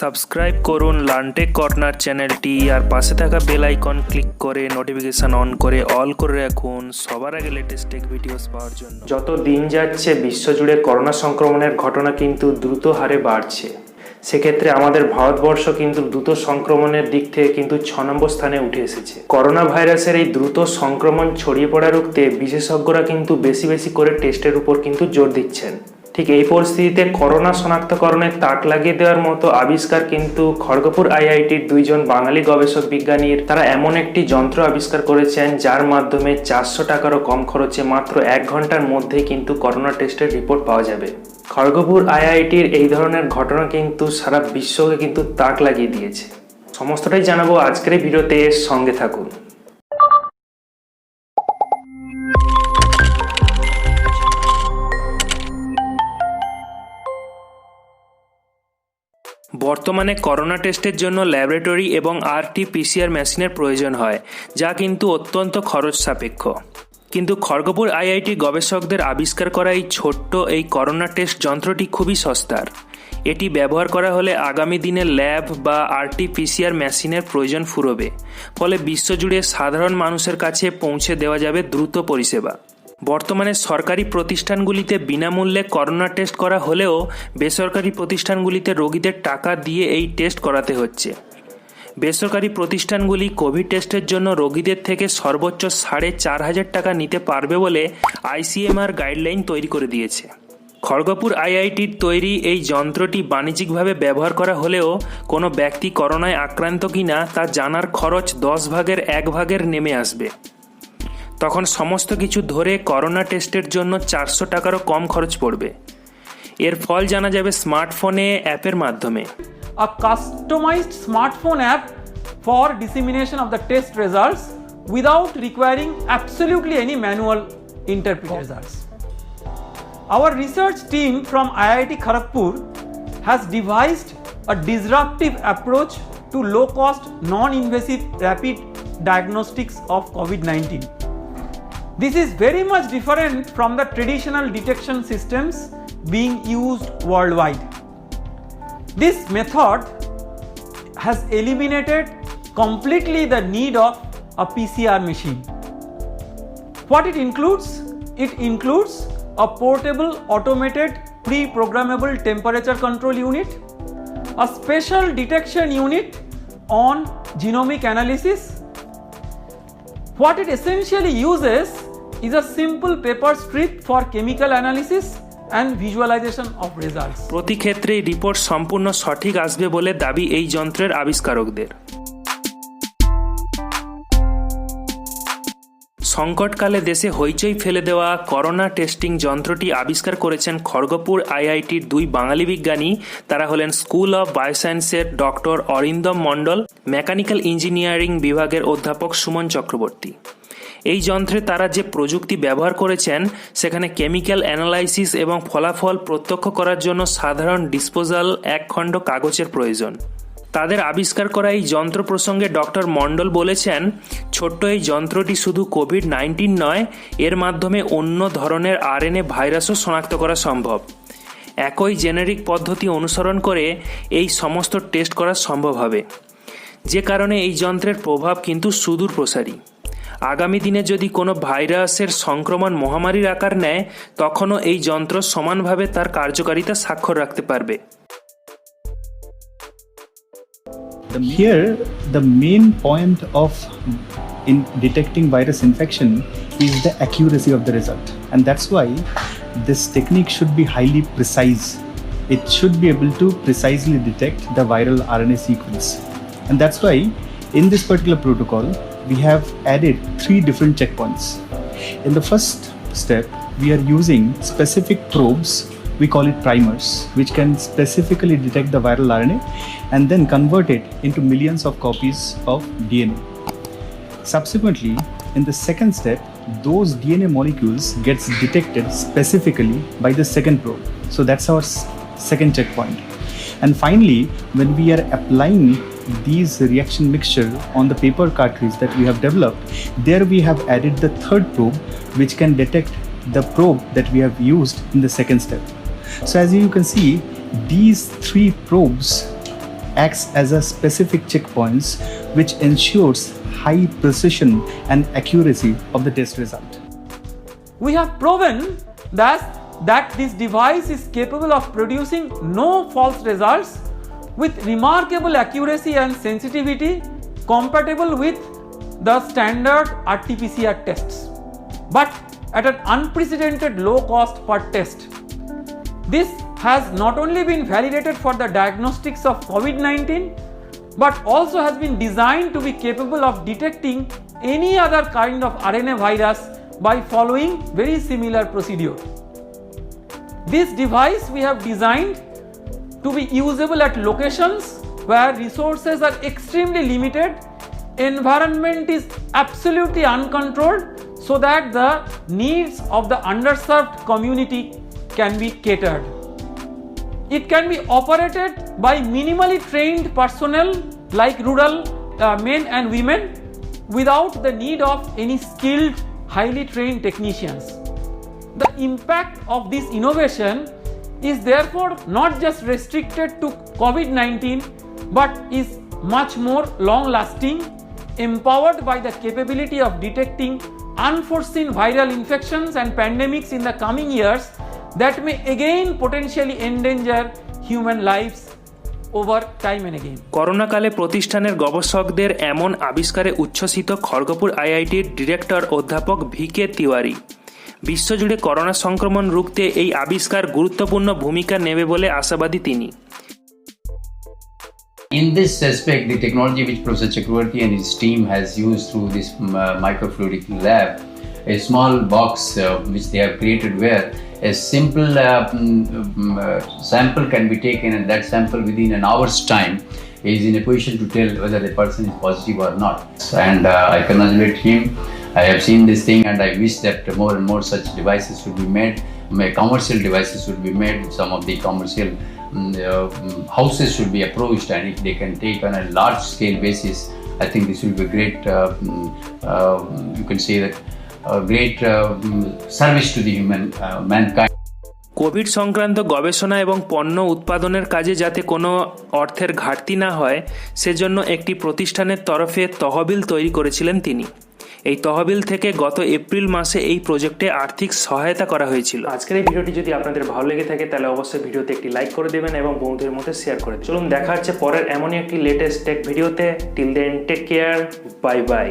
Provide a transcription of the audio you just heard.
Subscribe করুন লার্নটেক corner চ্যানেলটি আর পাশে থাকা বেল আইকন ক্লিক করে নোটিফিকেশন অন করে অল করে রাখুন সবার আগে লেটেস্ট টেক ভিডিওস পাওয়ার জন্য। যত দিন যাচ্ছে বিশ্বজুড়ে করোনা সংক্রমণের ঘটনা কিন্তু দ্রুত হারে বাড়ছে। সেক্ষেত্রে আমাদের ভারতবর্ষ কিন্তু দ্রুত সংক্রমণের দিক থেকে কিন্তু 6 নম্বর স্থানে উঠে এসেছে। করোনা ভাইরাসের এই দ্রুত সংক্রমণ ছড়িয়ে পড়া রুখতে বিশেষজ্ঞরা কিন্তু বেশি করে টেস্টের উপর কিন্তু জোর দিচ্ছেন। ঠিক এই পরিস্থিতিতে করোনা শনাক্তকরণের তাক লাগিয়ে দেওয়ার মতো আবিষ্কার কিন্তু খড়গপুর আইআইটির দুইজন বাঙালি গবেষক বিজ্ঞানীর। তারা এমন একটি যন্ত্র আবিষ্কার করেছেন যার মাধ্যমে 400 টাকারও কম খরচে মাত্র 1 ঘন্টার মধ্যেই কিন্তু করোনা টেস্টের রিপোর্ট পাওয়া যাবে। খড়গপুর আইআইটির এই ধরনের ঘটনা কিন্তু সারা বিশ্বকে কিন্তু তাক লাগিয়ে দিয়েছে। সমস্তটাই জানাবো আজকের এই ভিডিওতে, সঙ্গে থাকুন। বর্তমানে করোনা টেস্টের জন্য ল্যাবরেটরি এবং RT-PCR মেশিনের প্রয়োজন হয়, যা কিন্তু অত্যন্ত খরচ সাপেক্ষ। কিন্তু খড়গপুর আইআইটি গবেষকদের আবিষ্কার করা এই ছোট্ট এই করোনা টেস্ট যন্ত্রটি খুবই সস্তার। এটি ব্যবহার করা হলে আগামী দিনে ল্যাব বা RT-PCR মেশিনের প্রয়োজন ফুরবে, ফলে বিশ্বজুড়ে সাধারণ মানুষের কাছে পৌঁছে দেওয়া যাবে দ্রুত পরিষেবা। বর্তমানে সরকারি প্রতিষ্ঠানগুলিতে বিনামূল্যে করোনা টেস্ট করা হলেও বেসরকারি প্রতিষ্ঠানগুলিতে রোগীদের টাকা দিয়ে এই টেস্ট করাতে হচ্ছে। বেসরকারি প্রতিষ্ঠানগুলি কোভিড টেস্টের জন্য রোগীদের থেকে সর্বোচ্চ 4,500 টাকা নিতে পারবে বলে ICMR গাইডলাইন তৈরি করে দিয়েছে। খড়গপুর আইআইটির তৈরি এই যন্ত্রটি বাণিজ্যিকভাবে ব্যবহার করা হলেও কোনো ব্যক্তি করোনায় আক্রান্ত কিনা তা জানার খরচ 10 ভাগের 1 ভাগের নেমে আসবে। তখন সমস্ত কিছু ধরে করোনা টেস্টের জন্য 400 টাকারও কম খরচ পড়বে। এর ফল জানা যাবে স্মার্টফোনে অ্যাপের মাধ্যমে। A customized smartphone app for dissemination of the test results without requiring absolutely any manual interpret results. Our research team from IIT Kharagpur has devised a disruptive approach to low-cost, non-invasive rapid diagnostics of COVID-19. This is very much different from the traditional detection systems being used worldwide. This method has eliminated completely the need of a PCR machine. What it includes? It includes a portable automated pre-programmable temperature control unit, a special detection unit on genomic analysis. What it essentially uses is a simple paper strip for chemical analysis and visualization of results. প্রতি ক্ষেত্রেই report সম্পূর্ণ সঠিক আসবে বলে দাবি এই যন্ত্রের আবিষ্কারকদের। সংকটকালে দেশে হইচই ফেলে দেওয়া করোনা টেস্টিং যন্ত্রটি আবিষ্কার করেছেন খড়গপুর আইআইটির 2 বাঙালি বিজ্ঞানী। তারা হলেন স্কুল অফ বায়োসায়েন্সের doctor Arindam Mondal, mechanical engineering বিভাগের অধ্যাপক সুমন চক্রবর্তী। এই যন্ত্রে তারা যে প্রযুক্তি ব্যবহার করেছেন সেখানে কেমিক্যাল অ্যানালাইসিস এবং ফলাফল প্রত্যক্ষ করার জন্য সাধারণ ডিসপোজাল 1 খণ্ড কাগজের প্রয়োজন। তাদের আবিষ্কার করা এই যন্ত্র প্রসঙ্গে ডক্টর মণ্ডল বলেছেন, ছোট্ট এই যন্ত্রটি শুধু COVID-19 নয়, এর মাধ্যমে অন্য ধরনের RNA ভাইরাসও শনাক্ত করা সম্ভব। একই জেনেরিক পদ্ধতি অনুসরণ করে এই সমস্ত টেস্ট করা সম্ভব হবে, যে কারণে এই যন্ত্রের প্রভাব কিন্তু সুদূর প্রসারী। আগামী দিনে যদি কোনো ভাইরাসের সংক্রমণ মহামারীর আকার নেয়, তখনও এই যন্ত্র সমানভাবে তার কার্যকারিতা স্বাক্ষর রাখতে পারবে। Here, the main point of in detecting virus infection is the accuracy of the result, and that's why this technique should be highly precise. It should be able to precisely detect the viral RNA sequence, and that's why in this particular protocol we have added 3 different checkpoints. In the first step, we are using specific probes, we call it primers, which can specifically detect the viral RNA and then convert it into millions of copies of DNA. Subsequently, in the second step, those DNA molecules gets detected specifically by the second probe. So that's our second checkpoint. And finally, when we are applying these reaction mixture on the paper cartridge that we have developed, there we have added the third probe, which can detect the probe that we have used in the second step. So as you can see, these 3 probes acts as a specific checkpoints which ensures high precision and accuracy of the test result. We have proven that this device is capable of producing no false results with remarkable accuracy and sensitivity compatible with the standard RT-PCR tests, but at an unprecedented low cost per test. This has not only been validated for the diagnostics of COVID-19, but also has been designed to be capable of detecting any other kind of RNA virus by following very similar procedure. This device we have designed to be usable at locations where resources are extremely limited, environment is absolutely uncontrolled, so that the needs of the underserved community can be catered. It can be operated by minimally trained personnel like rural men and women without the need of any skilled, highly trained technicians. The impact of this innovation is therefore not just restricted to COVID-19, but is much more long-lasting, empowered by the capability of detecting unforeseen viral infections and pandemics in the coming years that may again potentially endanger human lives over time and again. করোনাকালে প্রতিষ্ঠানের গবেষকদের এমন আবিষ্কারে উচ্ছ্বসিত Kharagpur আইআইটির director অধ্যাপক VK Tiwari. বিশ্বজুড়ে corona সংক্রমণ রুখতে এই আবিষ্কার গুরুত্বপূর্ণ ভূমিকা নেবে বলে আশাবাদী তিনি। In this aspect, the technology which Professor Chakravarti and his team has used through this microfluidic lab, a small box which they have created where a simple sample can be taken, and that sample within an hour's time is in a position to tell whether the person is positive or not. And I congratulate him. I have seen this thing, and I wish that more and more such devices should be made. Commercial devices should be made. Some of the commercial houses should be approached, and if they can take on a large scale basis, I think this will be a great you can say that a great service to the mankind. Covid সংক্রান্ত গবেষণা এবং পণ্য উৎপাদনের কাজে যাতে কোনো অর্থের ঘাটতি না হয় সেজন্য একটি প্রতিষ্ঠানের তরফে তহবিল তৈরি করেছিলেন তিনি। এই তহবিল থেকে গত এপ্রিল মাসে এই প্রজেক্টে আর্থিক সহায়তা করা হয়েছিল। আজকের এই ভিডিওটি যদি আপনাদের ভালো লেগে থাকে তাহলে অবশ্যই ভিডিওতে একটি লাইক করে দেবেন এবং বন্ধুদের মধ্যে শেয়ার করে দেবেন। চলুন দেখা হচ্ছে পরের এমনই একটি লেটেস্ট টেক ভিডিওতে। Till then take care, bye by.